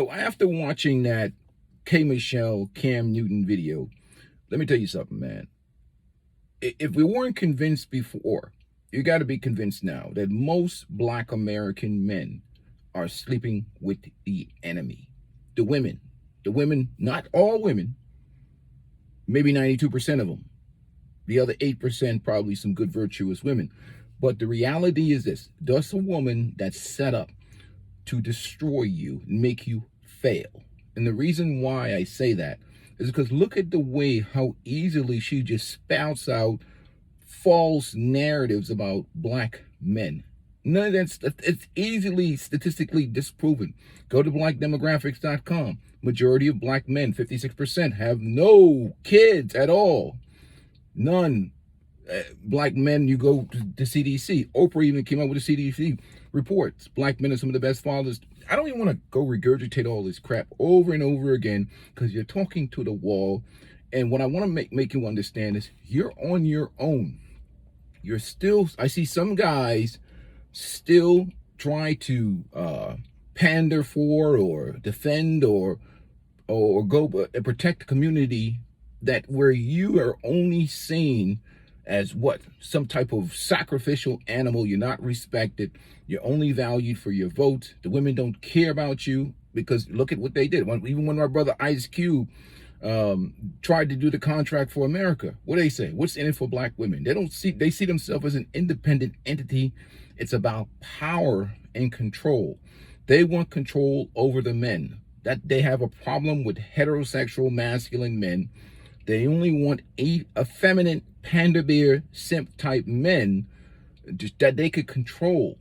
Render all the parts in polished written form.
So after watching that K. Michelle Cam Newton video, let me tell you something, man. If we weren't convinced before, you got to be convinced now that most black American men are sleeping with the enemy. The women. The women, not all women, maybe 92% of them. The other 8%, probably some good, virtuous women. But the reality is this: that's a woman that's set up to destroy you and make you fail. And the reason why I say that is because look at the way how easily she just spouts out false narratives about black men. None of that's, it's easily statistically disproven. Go to blackdemographics.com. Majority of black men, 56%, have no kids at all. None. Black men, you go to the CDC. Oprah even came out with a CDC reports. Black men are some of the best fathers. I don't even want to go regurgitate all this crap over and over again because you're talking to the wall. And what I want to make you understand is you're on your own. You're still, I see some guys still try to pander for or defend or go protect the community that where you are only seen as what? Some type of sacrificial animal. You're not respected. You're only valued for your vote. The women don't care about you because look at what they did. Even when my brother Ice Cube tried to do the contract for America, what do they say? What's in it for black women? They see themselves as an independent entity. It's about power and control. They want control over the men. That they have a problem with heterosexual masculine men. They only want effeminate, panda bear, simp type men that they could control.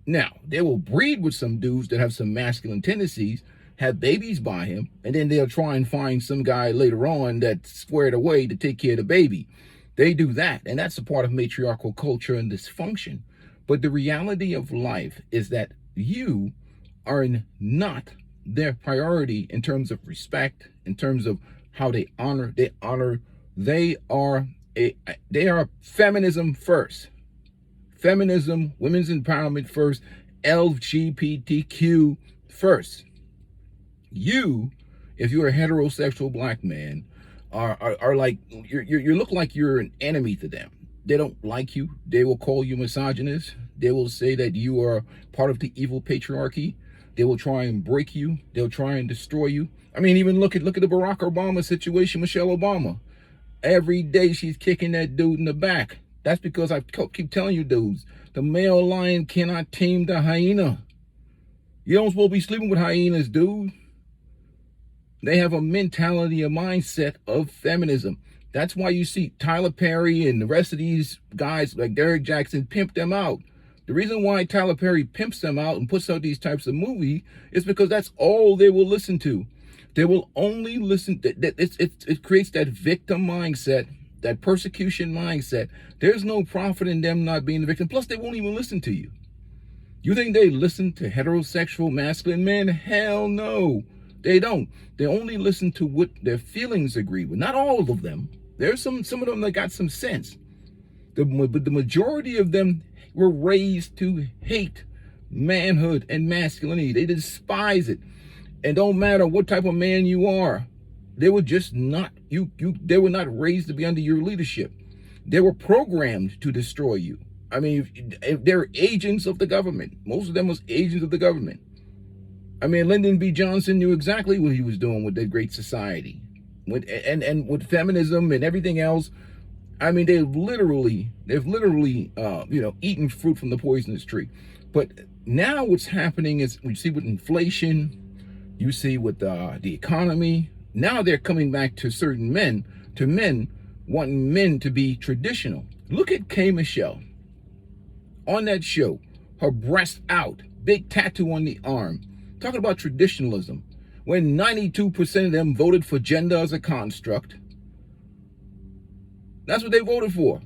Now, they will breed with some dudes that have some masculine tendencies, have babies by him, and then they'll try and find some guy later on that's squared away to take care of the baby. They do that, and that's a part of matriarchal culture and dysfunction. But the reality of life is that you are not their priority in terms of respect, in terms of how they are feminism first. Feminism, women's empowerment first, LGBTQ first. You, if you're a heterosexual black man, are like you look like you're an enemy to them. They don't like you. They will call you misogynist. They will say that you are part of the evil patriarchy. They will try and break you. They'll try and destroy you. I mean, even look at the Barack Obama situation, Michelle Obama. Every day she's kicking that dude in the back. That's because I keep telling you dudes, the male lion cannot tame the hyena. You don't supposed to be sleeping with hyenas, dude. They have a mentality, a mindset of feminism. That's why you see Tyler Perry and the rest of these guys like Derek Jackson pimp them out. The reason why Tyler Perry pimps them out and puts out these types of movies is because that's all they will listen to. They will only listen. It creates that victim mindset, that persecution mindset. There's no profit in them not being the victim. Plus, they won't even listen to you. You think they listen to heterosexual masculine men? Hell no, they don't. They only listen to what their feelings agree with. Not all of them. There's some of them that got some sense. But the majority of them were raised to hate manhood and masculinity. They despise it. And don't matter what type of man you are, they were just not they were not raised to be under your leadership. They were programmed to destroy you. I mean, if they're agents of the government. Most of them was agents of the government. I mean, Lyndon B. Johnson knew exactly what he was doing with the Great Society, with feminism and everything else. I mean, they've literally, eaten fruit from the poisonous tree. But now what's happening is we see with inflation, you see with the economy. Now they're coming back to certain men, wanting men to be traditional. Look at K. Michelle on that show, her breast out, big tattoo on the arm, talking about traditionalism, when 92% of them voted for gender as a construct. That's what they voted for.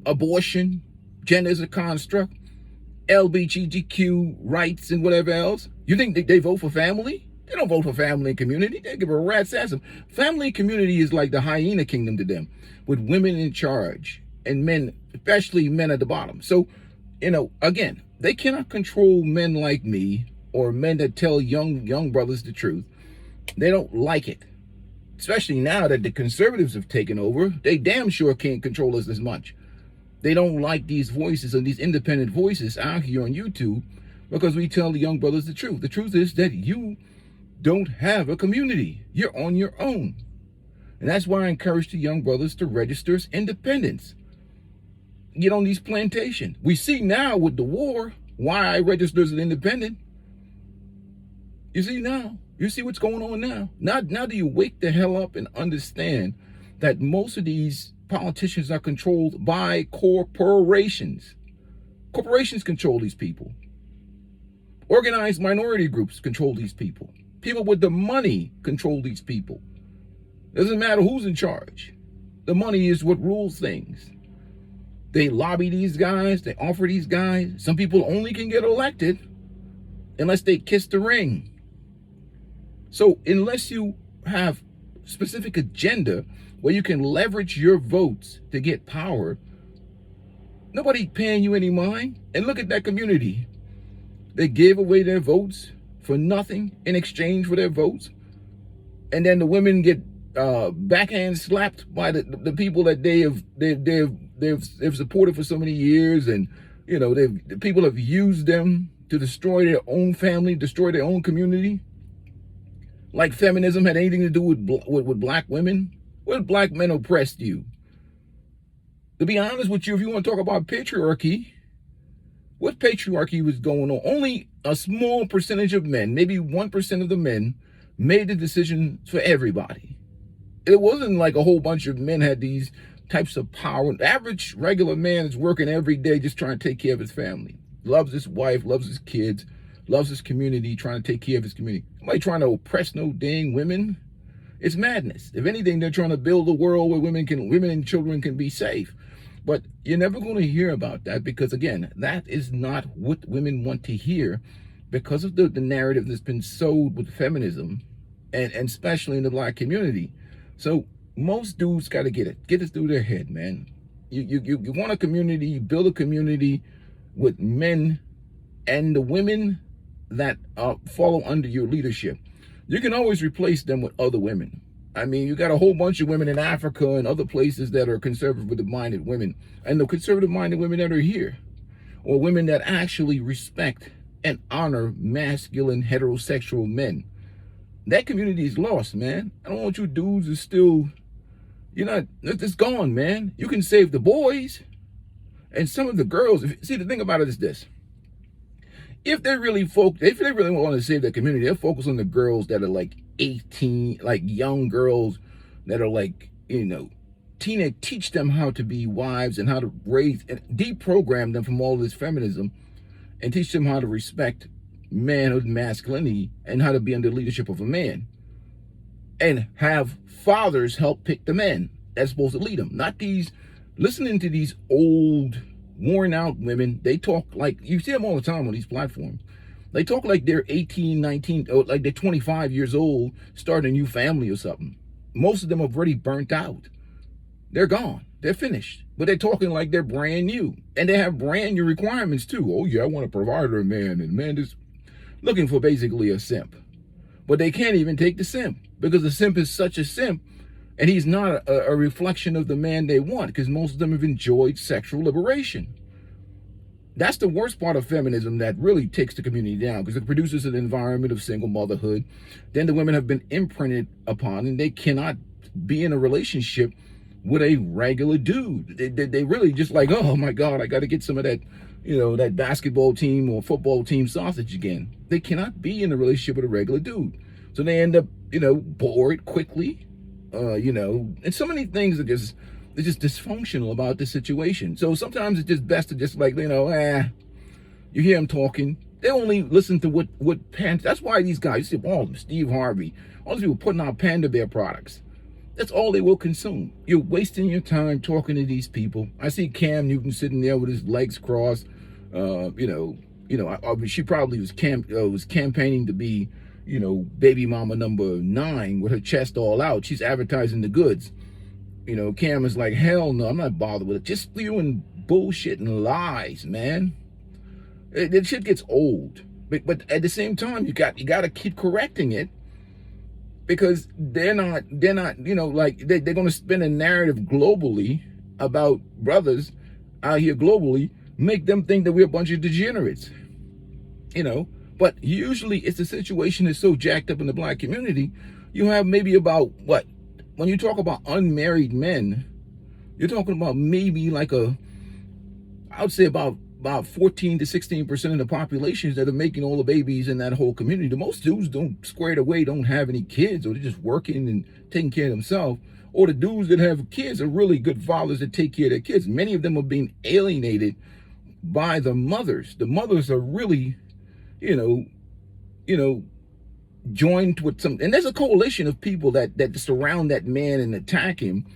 Abortion, gender as a construct, LGBTQ rights and whatever else. You think they vote for family? They don't vote for family and community. They give a rat's ass. Family and community is like the hyena kingdom to them, with women in charge and men, especially men at the bottom. So, again, they cannot control men like me or men that tell young brothers the truth, they don't like it. Especially now that the conservatives have taken over, they damn sure can't control us as much. They don't like these voices and these independent voices out here on YouTube because we tell the young brothers the truth. The truth is that you don't have a community. You're on your own. And that's why I encourage the young brothers to register as independents. Get on these plantations. We see now with the war why I register as an independent. You see now. You see what's going on now. Now do you wake the hell up and understand that most of these politicians are controlled by corporations. Corporations control these people. Organized minority groups control these people. People with the money control these people. Doesn't matter who's in charge. The money is what rules things. They lobby these guys. They offer these guys. Some people only can get elected unless they kiss the ring. So unless you have specific agenda where you can leverage your votes to get power, nobody paying you any mind. And look at that community. They gave away their votes for nothing in exchange for their votes. And then the women get backhand slapped by the people that they've supported for so many years. And, you know, the people have used them to destroy their own family, destroy their own community. Like feminism had anything to do with black women? What black men oppressed you? To be honest with you, if you want to talk about patriarchy, what patriarchy was going on? Only a small percentage of men, maybe 1% of the men, made the decision for everybody. It wasn't like a whole bunch of men had these types of power. The average regular man is working every day just trying to take care of his family. Loves his wife, loves his kids, loves his community, trying to take care of his community. Nobody trying to oppress no dang women. It's madness. If anything, they're trying to build a world where women and children can be safe. But you're never going to hear about that because, again, that is not what women want to hear because of the narrative that's been sold with feminism and especially in the black community. So most dudes got to get it through their head, man. You want a community, you build a community with men and the women that follow under your leadership. You can always replace them with other women. I mean, you got a whole bunch of women in Africa and other places that are conservative-minded women, and the conservative-minded women that are here, or women that actually respect and honor masculine heterosexual men. That community is lost, man. I don't want you dudes to still, it's gone, man. You can save the boys and some of the girls. See, the thing about it is this. If they really want to save their community, they'll focus on the girls that are like 18, like young girls that are like, teach them how to be wives and how to raise and deprogram them from all this feminism and teach them how to respect manhood and masculinity and how to be under the leadership of a man. And have fathers help pick the men that's supposed to lead them. Not listening to these old, worn out women. They talk like, you see them all the time on these platforms. They talk like they're 18, 19, or like they're 25 years old, starting a new family or something. Most of them have already burnt out. They're gone. They're finished. But they're talking like they're brand new. And they have brand new requirements too. Oh yeah, I want a provider man. And man is looking for basically a simp. But they can't even take the simp because the simp is such a simp. And he's not a reflection of the man they want because most of them have enjoyed sexual liberation. That's the worst part of feminism that really takes the community down because it produces an environment of single motherhood. Then the women have been imprinted upon and they cannot be in a relationship with a regular dude. They really just like, oh my God, I got to get some of that, that basketball team or football team sausage again. They cannot be in a relationship with a regular dude. So they end up, bored quickly. And so many things are just dysfunctional about this situation. So sometimes it's just best to just like, you hear them talking. They only listen to what Panda. That's why these guys, you see all of them, Steve Harvey, all these people putting out Panda Bear products. That's all they will consume. You're wasting your time talking to these people. I see Cam Newton sitting there with his legs crossed. She probably was campaigning to be, baby mama number 9 with her chest all out. She's advertising the goods. Cam is like, hell no, I'm not bothered with it. Just spewing bullshit and lies, man. That shit gets old. But at the same time, you got to keep correcting it, because they're not like they're going to spin a narrative globally about brothers out here globally, make them think that we're a bunch of degenerates, you know. But usually it's the situation is so jacked up in the black community. You have maybe about what, when you talk about unmarried men, you're talking about maybe like I would say about 14 to 16% of the populations that are making all the babies in that whole community. The most dudes don't square it away, don't have any kids, or they're just working and taking care of themselves. Or the dudes that have kids are really good fathers that take care of their kids. Many of them are being alienated by the mothers. The mothers are really, you know, joined with some, and there's a coalition of people that surround that man and attack him.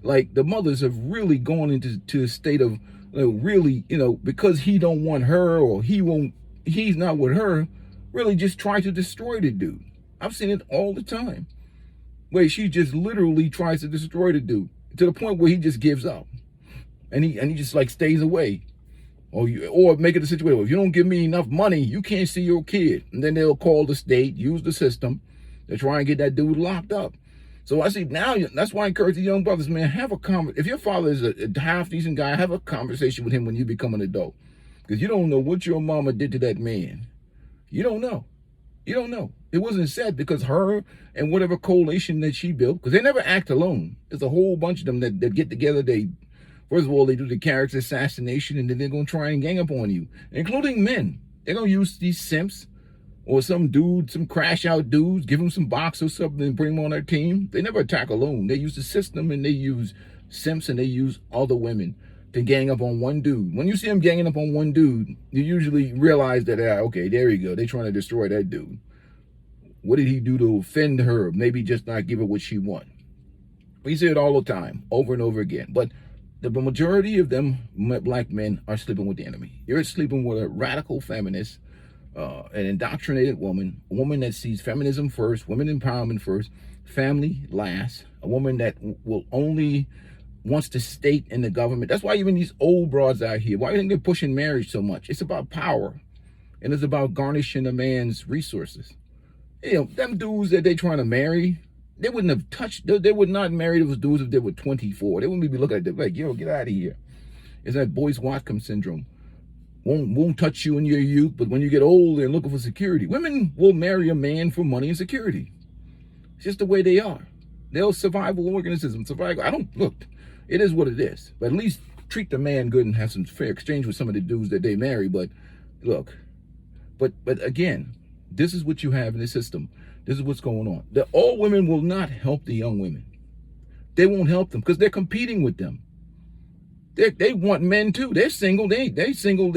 Like the mothers have really gone into a state of really, because he don't want her, or he's not with her, really just try to destroy the dude. I've seen it all the time, where she just literally tries to destroy the dude to the point where he just gives up, and he just like stays away. Or make it a situation where if you don't give me enough money, you can't see your kid. And then they'll call the state, use the system to try and get that dude locked up. So I see now, that's why I encourage the young brothers, man, have a conversation. If your father is a half-decent guy, have a conversation with him when you become an adult. Because you don't know what your mama did to that man. You don't know. You don't know. It wasn't said, because her and whatever coalition that she built, because they never act alone. There's a whole bunch of them that get together. First of all, they do the character assassination, and then they're going to try and gang up on you, including men. They're going to use these simps or some dude, some crash out dudes, give them some box or something and bring them on their team. They never attack alone. They use the system, and they use simps, and they use other women to gang up on one dude. When you see them ganging up on one dude, you usually realize that, okay, there you go. They're trying to destroy that dude. What did he do to offend her? Maybe just not give her what she wants. We see it all the time, over and over again. But the majority of them black men are sleeping with the enemy. You're sleeping with a radical feminist, an indoctrinated woman, a woman that sees feminism first, women empowerment first, family last, a woman that will only wants to state in the government. That's why even these old broads out here, why do you think they're pushing marriage so much? It's about power, and it's about garnishing a man's resources. Them dudes that they trying to marry, they wouldn't have touched, they would not marry those dudes if they were 24. They wouldn't be looking at them like, yo, get out of here. It's that Boyce Watcom syndrome. Won't touch you in your youth, but when you get older and looking for security, women will marry a man for money and security. It's just the way they are. They're survival organisms. Look, it is what it is. But at least treat the man good and have some fair exchange with some of the dudes that they marry. But look, but again, this is what you have in the system. This is what's going on. The old women will not help the young women. They won't help them because they're competing with them. They want men too. They're single. They single.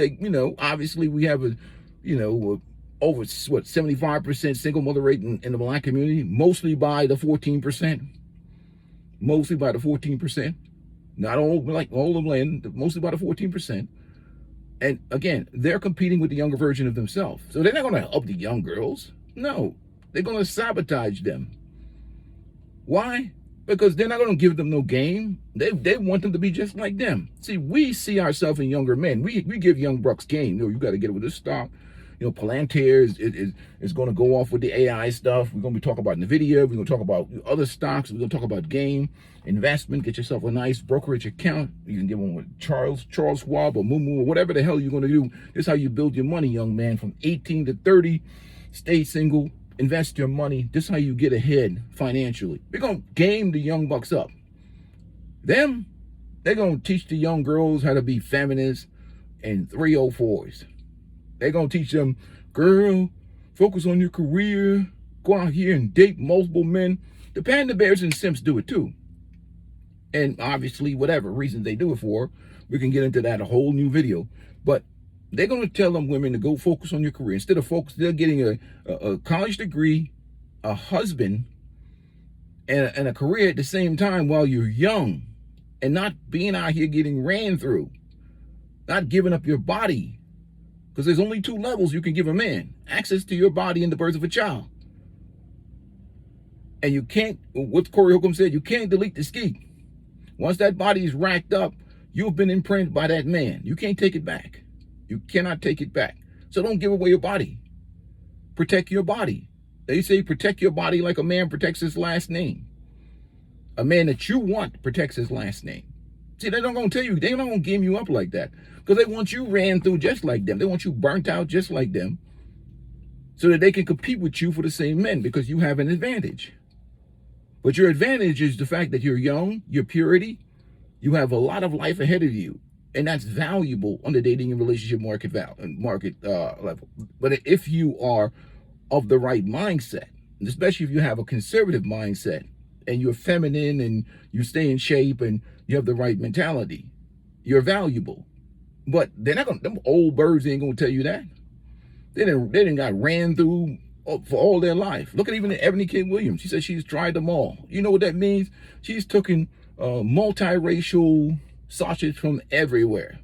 Obviously we have over 75% single mother rate in the black community, mostly by the 14%. Mostly by the 14%. Not all like all of land, mostly by the 14%. And again, they're competing with the younger version of themselves. So they're not going to help the young girls. No, they're going to sabotage them. Why? Because they're not going to give them no game. They want them to be just like them. See, we see ourselves in younger men. We give young bucks game. You got to get with this stock. Palantir is going to go off with the AI stuff. We're going to be talking about NVIDIA. We're going to talk about other stocks. We're going to talk about game, investment. Get yourself a nice brokerage account. You can get one with Charles Schwab or Moo or whatever the hell you're going to do. This is how you build your money, young man. From 18 to 30, stay single, invest your money. This is how you get ahead financially. We're going to game the young bucks up. They're going to teach the young girls how to be feminists and 304s. They're going to teach them, girl, focus on your career, go out here and date multiple men. The panda bears and simps do it too. And obviously, whatever reason they do it for, we can get into that a whole new video. But they're going to tell them women to go focus on your career. Instead of they're getting a college degree, a husband, and a career at the same time while you're young, and not being out here getting ran through, not giving up your body. Because there's only two levels you can give a man: access to your body and the birth of a child. And you can't, what Corey Holcomb said, you can't delete the ski. Once that body is racked up, you've been imprinted by that man. You can't take it back. You cannot take it back. So don't give away your body. protect your body. They say protect your body like a man protects his last name. A man that you want protects his last name. See, they're not going to tell you, they're not going to game you up like that, because they want you ran through just like them. They want you burnt out just like them, so that they can compete with you for the same men, because you have an advantage. But your advantage is the fact that you're young, your purity, you have a lot of life ahead of you, and that's valuable on the dating and relationship market level. But if you are of the right mindset, especially if you have a conservative mindset and you're feminine and you stay in shape and you have the right mentality, you're valuable. But they're not gonna, them old birds ain't gonna tell you that. They didn't got ran through for all their life. Look at even Ebony K. Williams. She said she's tried them all. You know what that means? She's taken multiracial sausage from everywhere.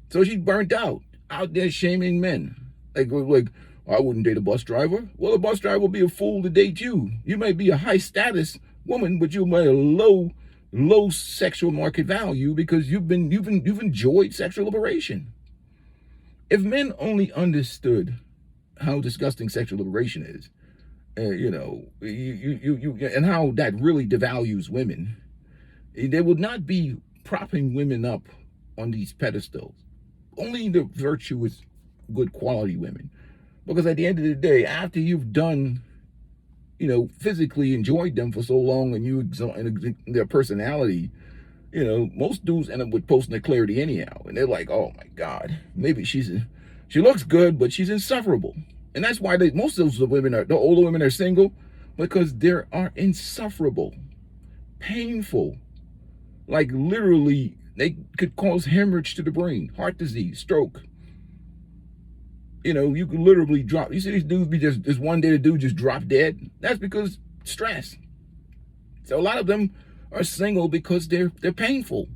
So she's burnt out there shaming men. Like, I wouldn't date a bus driver. Well, a bus driver will be a fool to date you. You may be a high status woman, but you might have low sexual market value, because you've enjoyed sexual liberation. If men only understood how disgusting sexual liberation is, and how that really devalues women, they would not be propping women up on these pedestals. Only the virtuous, good quality women. Because at the end of the day, after you've done, physically enjoyed them for so long, and you exalt their personality, most dudes end up with post-nut clarity anyhow. And they're like, oh my God, maybe she looks good, but she's insufferable. And that's why most of those women the older women are single, because they are insufferable, painful. Like literally, they could cause hemorrhage to the brain, heart disease, stroke. You could literally drop. You see these dudes be just one day the dude just drop dead. That's because stress. So a lot of them are single because they're painful.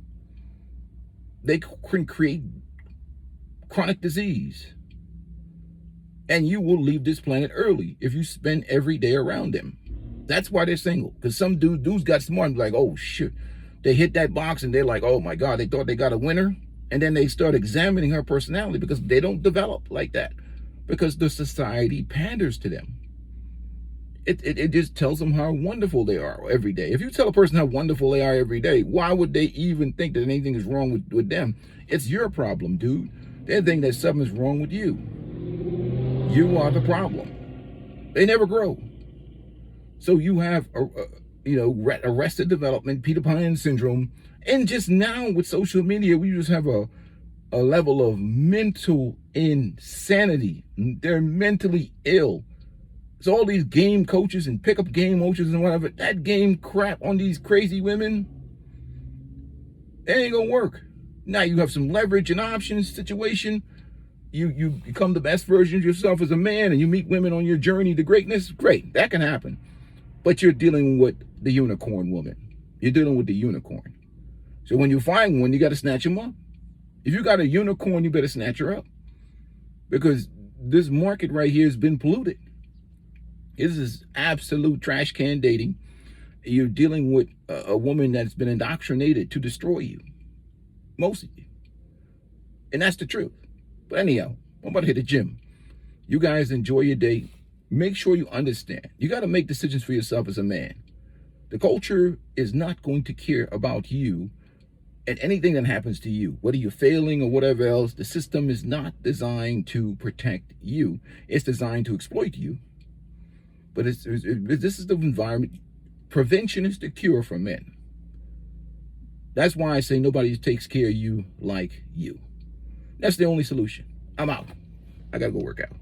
They can create chronic disease. And you will leave this planet early if you spend every day around them. That's why they're single. Because some dudes got smart and be like, oh shit. They hit that box and they're like, oh my God, they thought they got a winner. And then they start examining her personality, because they don't develop like that, because the society panders to them. It just tells them how wonderful they are every day. If you tell a person how wonderful they are every day, why would they even think that anything is wrong with them? It's your problem, dude. They think that something is wrong with you. You are the problem. They never grow. So you have, arrested development, Peter Pan syndrome. And just now with social media, we just have a level of mental insanity. They're mentally ill. So all these game coaches and pickup game coaches and whatever, that game crap on these crazy women, it ain't gonna work. Now you have some leverage and options situation. You become the best version of yourself as a man, and you meet women on your journey to greatness. Great, that can happen. But you're dealing with the unicorn woman. You're dealing with the unicorn. So when you find one, you got to snatch them up. If you got a unicorn, you better snatch her up, because this market right here has been polluted. This is absolute trash can dating. You're dealing with a woman that's been indoctrinated to destroy you, most of you. And that's the truth. But anyhow, I'm about to hit the gym. You guys enjoy your day. Make sure you understand. You got to make decisions for yourself as a man. The culture is not going to care about you and anything that happens to you, whether you're failing or whatever else. The system is not designed to protect you. It's designed to exploit you. But this is the environment. Prevention is the cure for men. That's why I say nobody takes care of you like you. That's the only solution. I'm out. I got to go work out.